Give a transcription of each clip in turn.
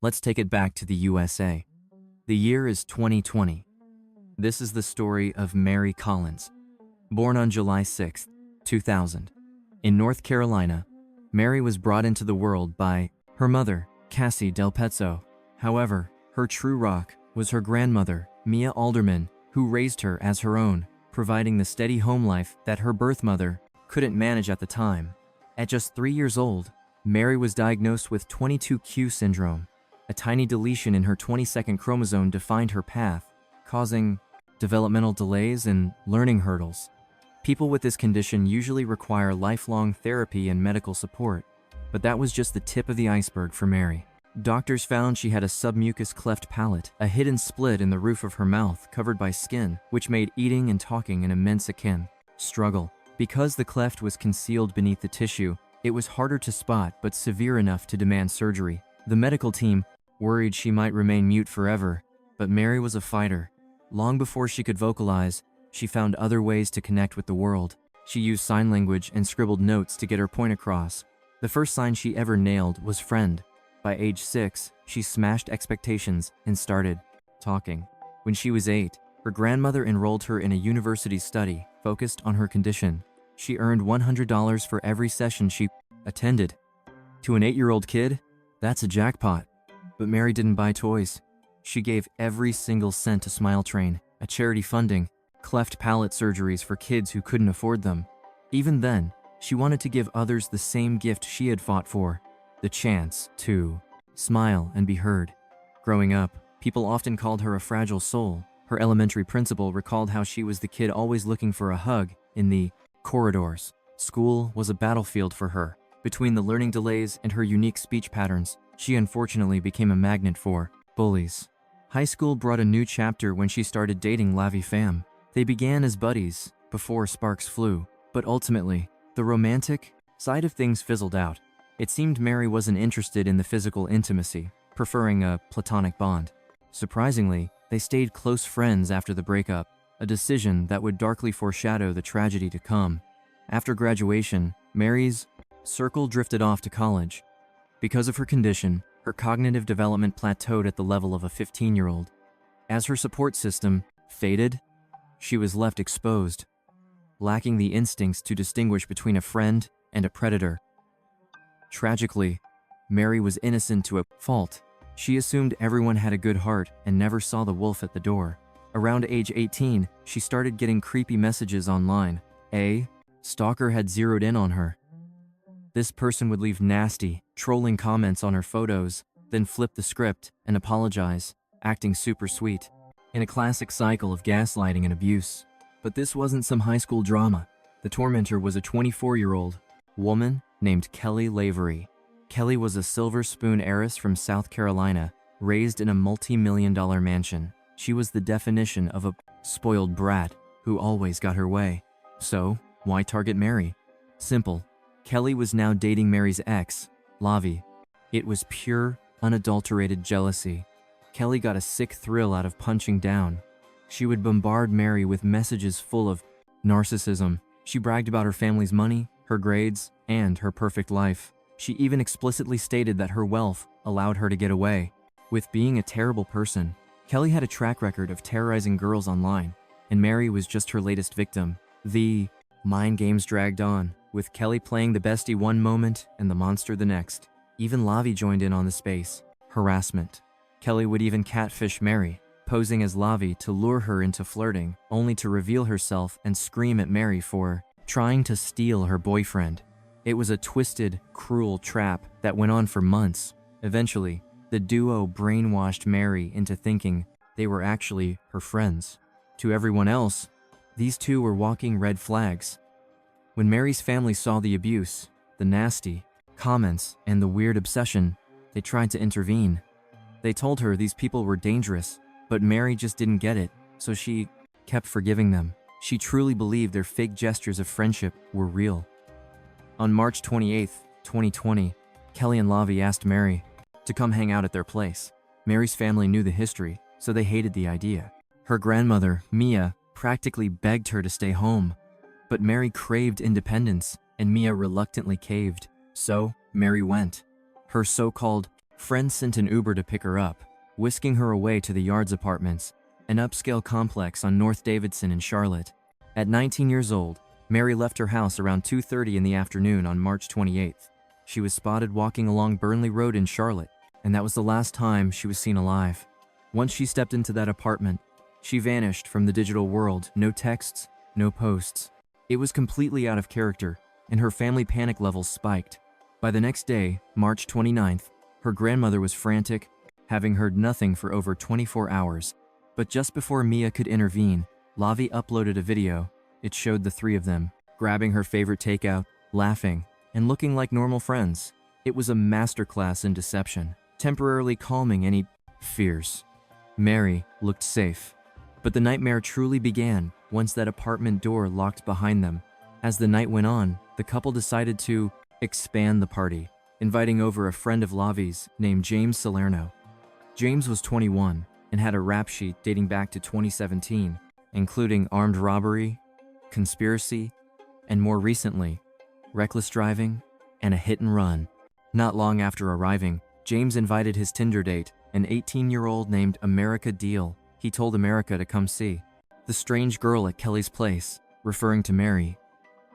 Let's take it back to the USA. The year is 2020. This is the story of Mary Collins. Born on July 6, 2000. In North Carolina, Mary was brought into the world by her mother, Cassie Del Pezzo. However, her true rock was her grandmother, Mia Alderman, who raised her as her own, providing the steady home life that her birth mother couldn't manage at the time. At just 3 years old, Mary was diagnosed with 22q syndrome. A tiny deletion in her 22nd chromosome defined her path, causing developmental delays and learning hurdles. People with this condition usually require lifelong therapy and medical support, but that was just the tip of the iceberg for Mary. Doctors found she had a submucous cleft palate, a hidden split in the roof of her mouth covered by skin, which made eating and talking an immense struggle. Because the cleft was concealed beneath the tissue, it was harder to spot but severe enough to demand surgery. The medical team worried she might remain mute forever, but Mary was a fighter. Long before she could vocalize, she found other ways to connect with the world. She used sign language and scribbled notes to get her point across. The first sign she ever nailed was friend. By age 6, she smashed expectations and started talking. When she was 8, her grandmother enrolled her in a university study focused on her condition. She earned $100 for every session she attended. To an 8-year-old kid, that's a jackpot. But Mary didn't buy toys. She gave every single cent to Smile Train, a charity funding cleft palate surgeries for kids who couldn't afford them. Even then, she wanted to give others the same gift she had fought for, the chance to smile and be heard. Growing up, people often called her a fragile soul. Her elementary principal recalled how she was the kid always looking for a hug in the corridors. School was a battlefield for her. Between the learning delays and her unique speech patterns, she unfortunately became a magnet for bullies. High school brought a new chapter when she started dating Lavi Pham. They began as buddies before sparks flew, but ultimately, the romantic side of things fizzled out. It seemed Mary wasn't interested in the physical intimacy, preferring a platonic bond. Surprisingly, they stayed close friends after the breakup, a decision that would darkly foreshadow the tragedy to come. After graduation, Mary's circle drifted off to college. Because of her condition, her cognitive development plateaued at the level of a 15-year-old. As her support system faded, she was left exposed, lacking the instincts to distinguish between a friend and a predator. Tragically, Mary was innocent to a fault. She assumed everyone had a good heart and never saw the wolf at the door. Around age 18, she started getting creepy messages online. A stalker had zeroed in on her. This person would leave nasty, trolling comments on her photos, then flip the script and apologize, acting super sweet. In a classic cycle of gaslighting and abuse. But this wasn't some high school drama. The tormentor was a 24-year-old woman named Kelly Lavery. Kelly was a silver spoon heiress from South Carolina, raised in a multi-million-dollar mansion. She was the definition of a spoiled brat who always got her way. So, why target Mary? Simple. Kelly was now dating Mary's ex, Lavi. It was pure, unadulterated jealousy. Kelly got a sick thrill out of punching down. She would bombard Mary with messages full of narcissism. She bragged about her family's money, her grades, and her perfect life. She even explicitly stated that her wealth allowed her to get away with being a terrible person. Kelly had a track record of terrorizing girls online, and Mary was just her latest victim. The mind games dragged on, with Kelly playing the bestie one moment and the monster the next. Even Lavi joined in on the space. Harassment. Kelly would even catfish Mary, posing as Lavi to lure her into flirting, only to reveal herself and scream at Mary for trying to steal her boyfriend. It was a twisted, cruel trap that went on for months. Eventually, the duo brainwashed Mary into thinking they were actually her friends. To everyone else, these two were walking red flags. When Mary's family saw the abuse, the nasty comments, and the weird obsession, they tried to intervene. They told her these people were dangerous, but Mary just didn't get it, so she kept forgiving them. She truly believed their fake gestures of friendship were real. On March 28, 2020, Kelly and Lavi asked Mary to come hang out at their place. Mary's family knew the history, so they hated the idea. Her grandmother, Mia, practically begged her to stay home. But Mary craved independence, and Mia reluctantly caved. So, Mary went. Her so-called Friends sent an Uber to pick her up, whisking her away to the Yards Apartments, an upscale complex on North Davidson in Charlotte. At 19 years old, Mary left her house around 2:30 in the afternoon on March 28th. She was spotted walking along Burnley Road in Charlotte, and that was the last time she was seen alive. Once she stepped into that apartment, she vanished from the digital world. No texts, no posts. It was completely out of character, and her family panic levels spiked. By the next day, March 29th, her grandmother was frantic, having heard nothing for over 24 hours. But just before Mia could intervene, Lavi uploaded a video. It showed the three of them, grabbing her favorite takeout, laughing, and looking like normal friends. It was a masterclass in deception, temporarily calming any fears. Mary looked safe. But the nightmare truly began once that apartment door locked behind them. As the night went on, the couple decided to expand the party, inviting over a friend of Lavi's named James Salerno. James was 21 and had a rap sheet dating back to 2017, including armed robbery, conspiracy, and more recently, reckless driving and a hit and run. Not long after arriving, James invited his Tinder date, an 18-year-old named America Deal. He told America to come see the strange girl at Kelly's place, referring to Mary.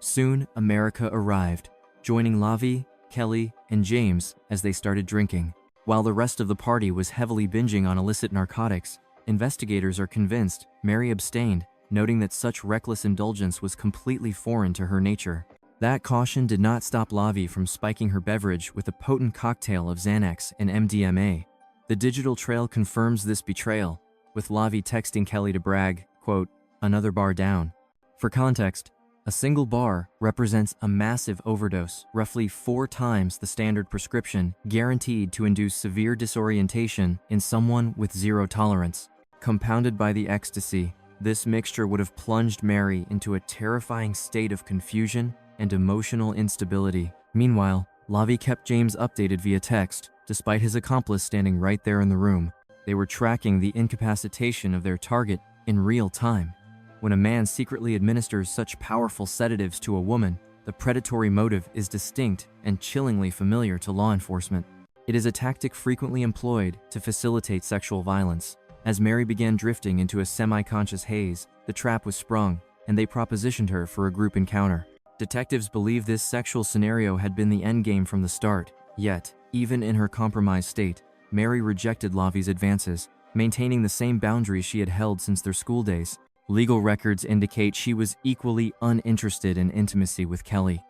Soon, America arrived, joining Lavi, Kelly, and James as they started drinking. While the rest of the party was heavily binging on illicit narcotics, investigators are convinced Mary abstained, noting that such reckless indulgence was completely foreign to her nature. That caution did not stop Lavi from spiking her beverage with a potent cocktail of Xanax and MDMA. The digital trail confirms this betrayal, with Lavi texting Kelly to brag, quote, "Another bar down." For context, a single bar represents a massive overdose, roughly 4 times the standard prescription, guaranteed to induce severe disorientation in someone with zero tolerance. Compounded by the ecstasy, this mixture would have plunged Mary into a terrifying state of confusion and emotional instability. Meanwhile, Lavi kept James updated via text, despite his accomplice standing right there in the room. They were tracking the incapacitation of their target in real time. When a man secretly administers such powerful sedatives to a woman, the predatory motive is distinct and chillingly familiar to law enforcement. It is a tactic frequently employed to facilitate sexual violence. As Mary began drifting into a semi-conscious haze, the trap was sprung, and they propositioned her for a group encounter. Detectives believe this sexual scenario had been the endgame from the start. Yet, even in her compromised state, Mary rejected Lavi's advances, maintaining the same boundaries she had held since their school days. Legal records indicate she was equally uninterested in intimacy with Kelly.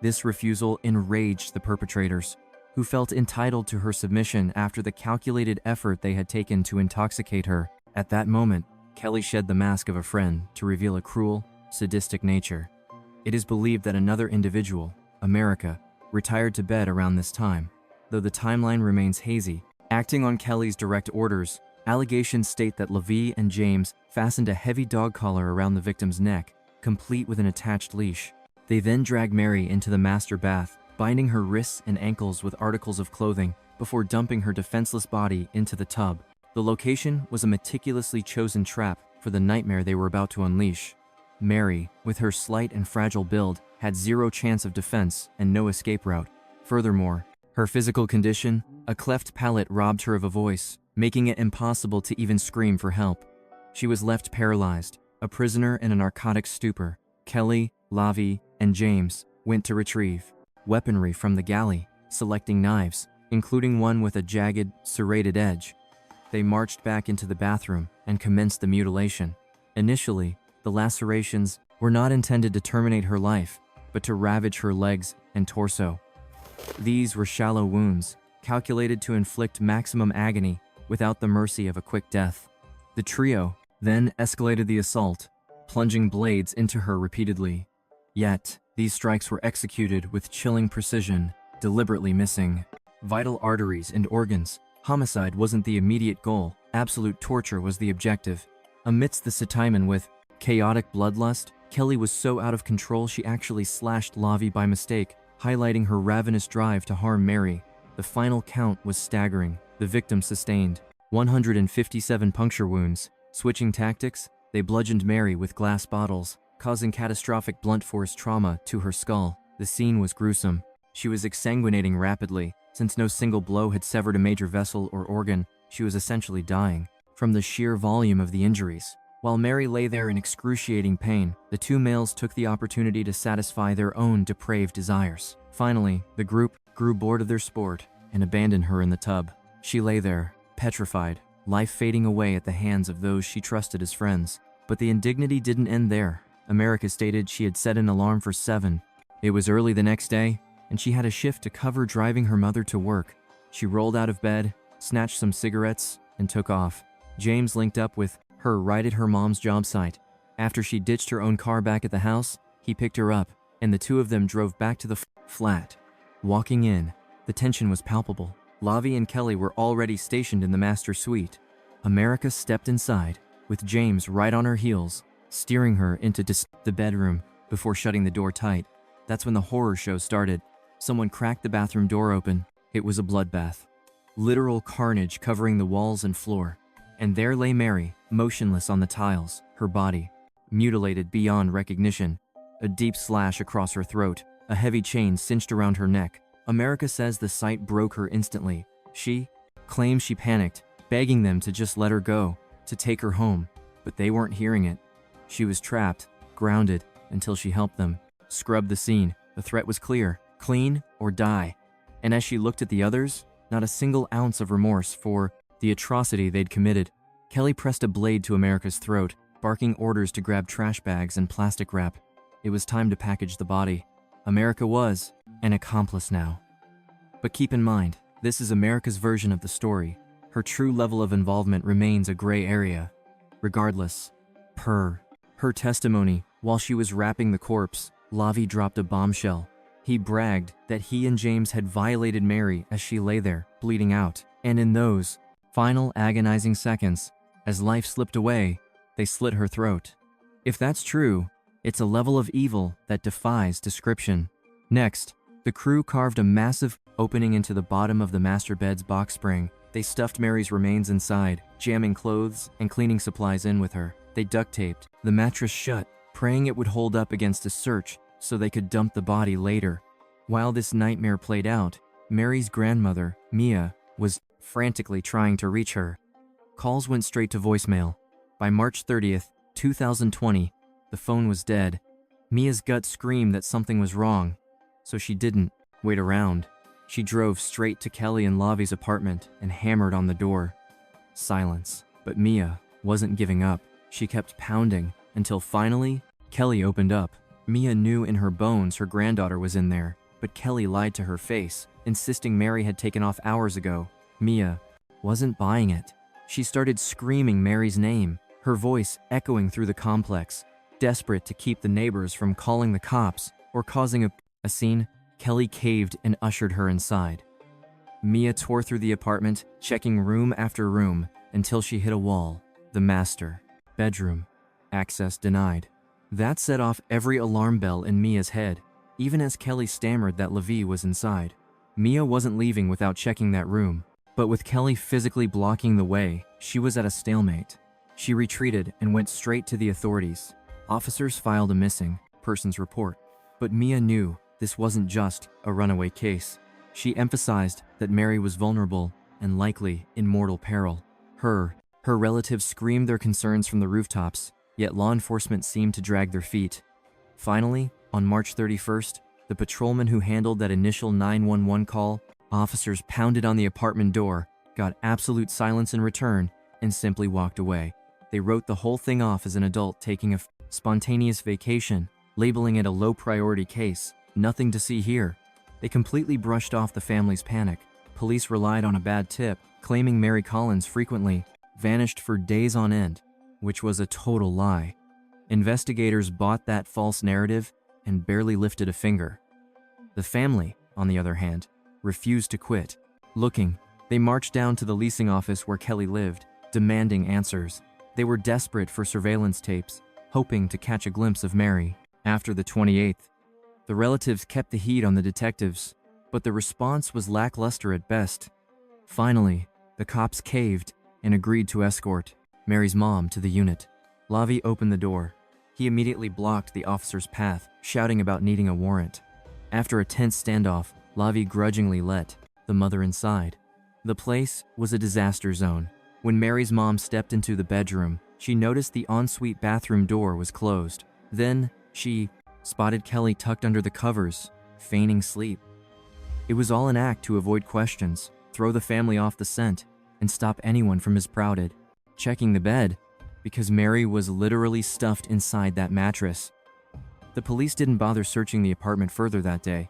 This refusal enraged the perpetrators, who felt entitled to her submission after the calculated effort they had taken to intoxicate her. At that moment, Kelly shed the mask of a friend to reveal a cruel, sadistic nature. It is believed that another individual, America, retired to bed around this time, though the timeline remains hazy. Acting on Kelly's direct orders, allegations state that Lavi and James fastened a heavy dog collar around the victim's neck, complete with an attached leash. They then dragged Mary into the master bath, binding her wrists and ankles with articles of clothing before dumping her defenseless body into the tub. The location was a meticulously chosen trap for the nightmare they were about to unleash. Mary, with her slight and fragile build, had zero chance of defense and no escape route. Furthermore, her physical condition, a cleft palate, robbed her of a voice, making it impossible to even scream for help. She was left paralyzed, a prisoner in a narcotic stupor. Kelly, Lavi, and James went to retrieve weaponry from the galley, selecting knives, including one with a jagged, serrated edge. They marched back into the bathroom and commenced the mutilation. Initially, the lacerations were not intended to terminate her life, but to ravage her legs and torso. These were shallow wounds, calculated to inflict maximum agony without the mercy of a quick death. The trio then escalated the assault, plunging blades into her repeatedly. Yet, these strikes were executed with chilling precision, deliberately missing vital arteries and organs. Homicide wasn't the immediate goal, absolute torture was the objective. Amidst the satimen with chaotic bloodlust, Kelly was so out of control she actually slashed Lavi by mistake, highlighting her ravenous drive to harm Mary. The final count was staggering. The victim sustained 157 puncture wounds. Switching tactics, they bludgeoned Mary with glass bottles, causing catastrophic blunt force trauma to her skull. The scene was gruesome. She was exsanguinating rapidly, Since no single blow had severed a major vessel or organ, she was essentially dying from the sheer volume of the injuries. While Mary lay there in excruciating pain, the two males took the opportunity to satisfy their own depraved desires. Finally, the group grew bored of their sport and abandoned her in the tub. She lay there, petrified, life fading away at the hands of those she trusted as friends. But the indignity didn't end there. America stated she had set an alarm for 7. It was early the next day, and she had a shift to cover driving her mother to work. She rolled out of bed, snatched some cigarettes, and took off. James linked up with her right at her mom's job site. After she ditched her own car back at the house, he picked her up, and the two of them drove back to the flat. Walking in, the tension was palpable. Lavi and Kelly were already stationed in the master suite. America stepped inside, with James right on her heels, steering her into the bedroom before shutting the door tight. That's when the horror show started. Someone cracked the bathroom door open. It was a bloodbath. Literal carnage covering the walls and floor. And there lay Mary, motionless on the tiles, her body mutilated beyond recognition. A deep slash across her throat, a heavy chain cinched around her neck. America says the sight broke her instantly. She claims she panicked, begging them to just let her go, to take her home, but they weren't hearing it. She was trapped, grounded, until she helped them. Scrubbed the scene. The threat was clear: clean or die. And as she looked at the others, not a single ounce of remorse for the atrocity they'd committed. Kelly pressed a blade to America's throat, barking orders to grab trash bags and plastic wrap. It was time to package the body. America was an accomplice now. But keep in mind, this is America's version of the story. Her true level of involvement remains a gray area. Regardless, per her testimony, while she was wrapping the corpse, Lavi dropped a bombshell. He bragged that he and James had violated Mary as she lay there, bleeding out. And in those final agonizing seconds, as life slipped away, they slit her throat. If that's true, it's a level of evil that defies description. Next, the crew carved a massive opening into the bottom of the master bed's box spring. They stuffed Mary's remains inside, jamming clothes and cleaning supplies in with her. They duct taped the mattress shut, praying it would hold up against a search so they could dump the body later. While this nightmare played out, Mary's grandmother, Mia, was frantically trying to reach her. Calls went straight to voicemail. By March 30th, 2020, the phone was dead. Mia's gut screamed that something was wrong, so she didn't wait around. She drove straight to Kelly and Lavi's apartment and hammered on the door. Silence. But Mia wasn't giving up. She kept pounding until finally, Kelly opened up. Mia knew in her bones her granddaughter was in there, but Kelly lied to her face, insisting Mary had taken off hours ago. Mia wasn't buying it. She started screaming Mary's name, her voice echoing through the complex. Desperate to keep the neighbors from calling the cops or causing a scene, Kelly caved and ushered her inside. Mia tore through the apartment, checking room after room until she hit a wall. The master bedroom. Access denied. That set off every alarm bell in Mia's head, even as Kelly stammered that Levi was inside. Mia wasn't leaving without checking that room, but with Kelly physically blocking the way, she was at a stalemate. She retreated and went straight to the authorities. Officers filed a missing persons report, but Mia knew this wasn't just a runaway case. She emphasized that Mary was vulnerable and likely in mortal peril. Her relatives screamed their concerns from the rooftops, yet law enforcement seemed to drag their feet. Finally, on March 31st, the patrolman who handled that initial 911 call, officers pounded on the apartment door, got absolute silence in return, and simply walked away. They wrote the whole thing off as an adult taking a spontaneous vacation, labeling it a low-priority case. Nothing to see here. They completely brushed off the family's panic. Police relied on a bad tip, claiming Mary Collins frequently vanished for days on end, which was a total lie. Investigators bought that false narrative and barely lifted a finger. The family, on the other hand, refused to quit. Looking, they marched down to the leasing office where Kelly lived, demanding answers. They were desperate for surveillance tapes, hoping to catch a glimpse of Mary. After the 28th, the relatives kept the heat on the detectives, but the response was lackluster at best. Finally, the cops caved and agreed to escort Mary's mom to the unit. Lavi opened the door. He immediately blocked the officer's path, shouting about needing a warrant. After a tense standoff, Lavi grudgingly let the mother inside. The place was a disaster zone. When Mary's mom stepped into the bedroom, she noticed the ensuite bathroom door was closed. Then, she spotted Kelly tucked under the covers, feigning sleep. It was all an act to avoid questions, throw the family off the scent, and stop anyone from checking the bed, because Mary was literally stuffed inside that mattress. The police didn't bother searching the apartment further that day.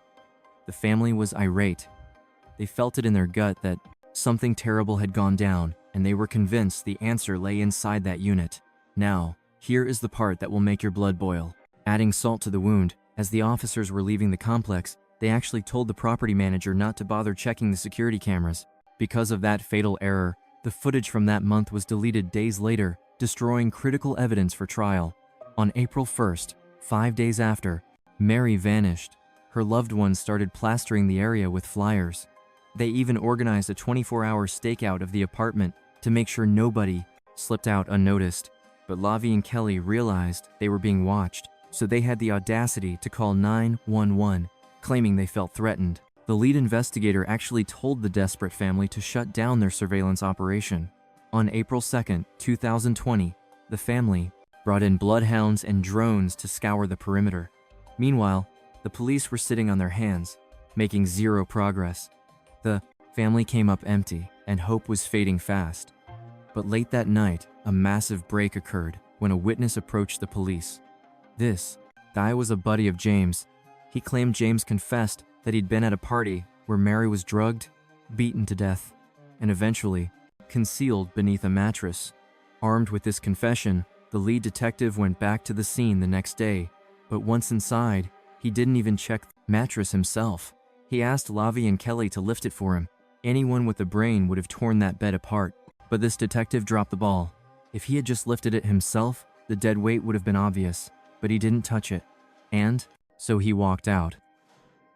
The family was irate. They felt it in their gut that something terrible had gone down, and they were convinced the answer lay inside that unit. Now, here is the part that will make your blood boil. Adding salt to the wound, as the officers were leaving the complex, they actually told the property manager not to bother checking the security cameras. Because of that fatal error, the footage from that month was deleted days later, destroying critical evidence for trial. On April 1st, 5 days after, Mary vanished. Her loved ones started plastering the area with flyers. They even organized a 24-hour stakeout of the apartment to make sure nobody slipped out unnoticed. But Lavi and Kelly realized they were being watched, so they had the audacity to call 911, claiming they felt threatened. The lead investigator actually told the desperate family to shut down their surveillance operation. On April 2nd, 2020, the family brought in bloodhounds and drones to scour the perimeter. Meanwhile, the police were sitting on their hands, making zero progress. The family came up empty, and hope was fading fast. But late that night, a massive break occurred when a witness approached the police. This guy was a buddy of James. He claimed James confessed that he'd been at a party where Mary was drugged, beaten to death, and eventually concealed beneath a mattress. Armed with this confession, the lead detective went back to the scene the next day, but once inside, he didn't even check the mattress himself. He asked Lavi and Kelly to lift it for him. Anyone with a brain would have torn that bed apart, but this detective dropped the ball. If he had just lifted it himself, the dead weight would have been obvious, but he didn't touch it, and so he walked out.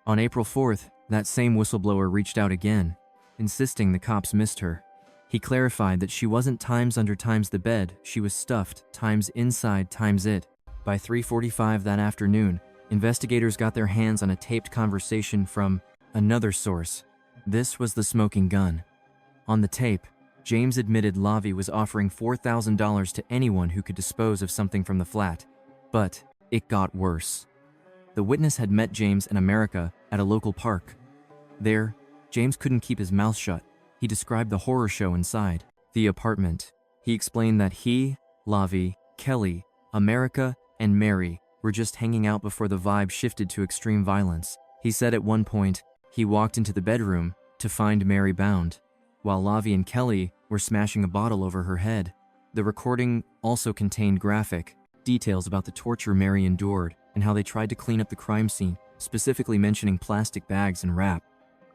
On April 4th, that same whistleblower reached out again, insisting the cops missed her. He clarified that she wasn't times under times the bed, she was stuffed, times inside times it. By 3:45 that afternoon, investigators got their hands on a taped conversation from another source. This was the smoking gun. On the tape, James admitted Lavi was offering $4,000 to anyone who could dispose of something from the flat. But it got worse. The witness had met James in America at a local park. There, James couldn't keep his mouth shut. He described the horror show inside the apartment. He explained that he, Lavi, Kelly, America, and Mary were just hanging out before the vibe shifted to extreme violence. He said at one point, he walked into the bedroom to find Mary bound, while Lavi and Kelly were smashing a bottle over her head. The recording also contained graphic details about the torture Mary endured and how they tried to clean up the crime scene, specifically mentioning plastic bags and wrap.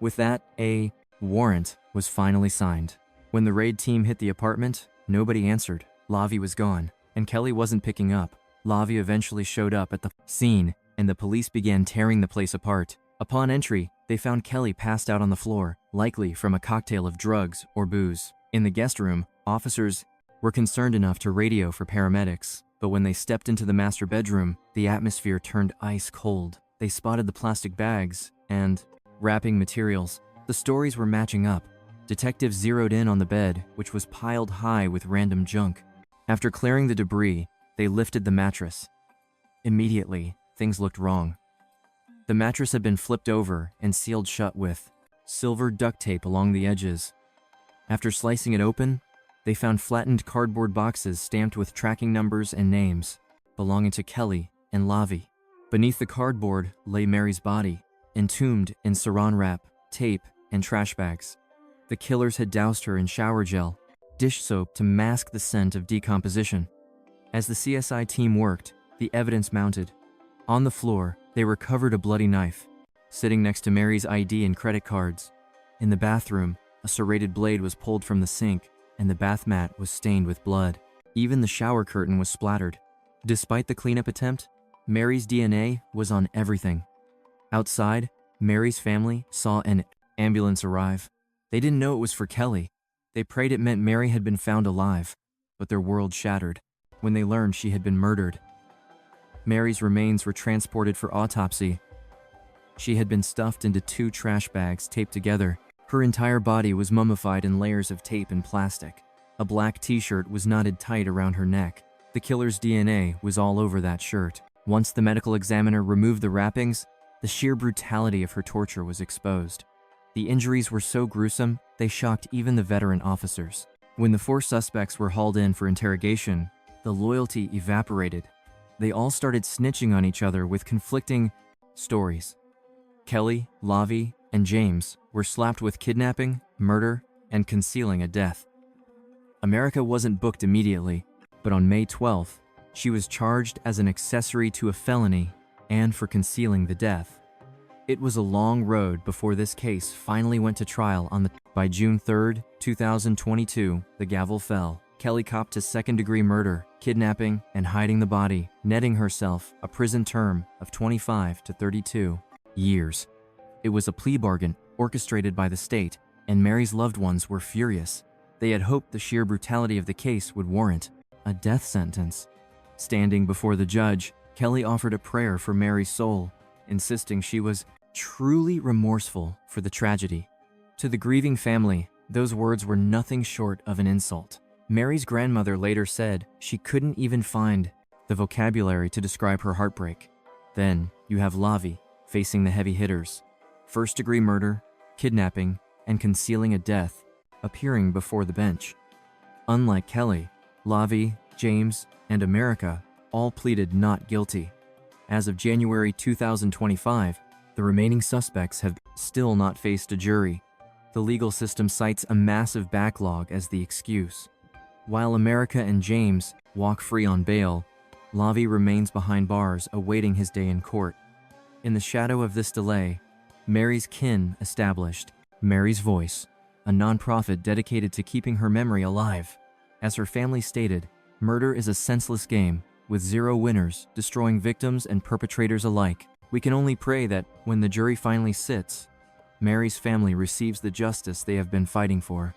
With that, a warrant was finally signed. When the raid team hit the apartment, nobody answered. Lavi was gone, and Kelly wasn't picking up. Lavi eventually showed up at the scene, and the police began tearing the place apart. Upon entry, they found Kelly passed out on the floor, likely from a cocktail of drugs or booze. In the guest room, officers were concerned enough to radio for paramedics, but when they stepped into the master bedroom, the atmosphere turned ice cold. They spotted the plastic bags and wrapping materials. The stories were matching up. Detectives zeroed in on the bed, which was piled high with random junk. After clearing the debris, they lifted the mattress. Immediately, things looked wrong. The mattress had been flipped over and sealed shut with silver duct tape along the edges. After slicing it open, they found flattened cardboard boxes stamped with tracking numbers and names, belonging to Kelly and Lavi. Beneath the cardboard lay Mary's body, entombed in saran wrap, tape, and trash bags. The killers had doused her in shower gel, dish soap to mask the scent of decomposition. As the CSI team worked, the evidence mounted. On the floor, they recovered a bloody knife, sitting next to Mary's ID and credit cards. In the bathroom, a serrated blade was pulled from the sink, and the bath mat was stained with blood. Even the shower curtain was splattered. Despite the cleanup attempt, Mary's DNA was on everything. Outside, Mary's family saw an ambulance arrive. They didn't know it was for Kelly. They prayed it meant Mary had been found alive, but their world shattered when they learned she had been murdered. Mary's remains were transported for autopsy. She had been stuffed into 2 trash bags taped together. Her entire body was mummified in layers of tape and plastic. A black t-shirt was knotted tight around her neck. The killer's DNA was all over that shirt. Once the medical examiner removed the wrappings, the sheer brutality of her torture was exposed. The injuries were so gruesome, they shocked even the veteran officers. When the 4 suspects were hauled in for interrogation, the loyalty evaporated. They all started snitching on each other with conflicting stories. Kelly, Lavi, and James were slapped with kidnapping, murder, and concealing a death. America wasn't booked immediately, but on May 12th, she was charged as an accessory to a felony and for concealing the death. It was a long road before this case finally went to trial By June 3, 2022, the gavel fell. Kelly copped to second-degree murder, kidnapping, and hiding the body, netting herself a prison term of 25 to 32 years. It was a plea bargain orchestrated by the state, and Mary's loved ones were furious. They had hoped the sheer brutality of the case would warrant a death sentence. Standing before the judge, Kelly offered a prayer for Mary's soul, insisting she was truly remorseful for the tragedy. To the grieving family, those words were nothing short of an insult. Mary's grandmother later said she couldn't even find the vocabulary to describe her heartbreak. Then you have Lavi facing the heavy hitters: first-degree murder, kidnapping, and concealing a death, appearing before the bench. Unlike Kelly, Lavi, James, and America all pleaded not guilty. As of January 2025, the remaining suspects have still not faced a jury. The legal system cites a massive backlog as the excuse. While America and James walk free on bail, Lavi remains behind bars awaiting his day in court. In the shadow of this delay, Mary's kin established Mary's Voice, a nonprofit dedicated to keeping her memory alive. As her family stated, murder is a senseless game, with zero winners, destroying victims and perpetrators alike. We can only pray that, when the jury finally sits, Mary's family receives the justice they have been fighting for.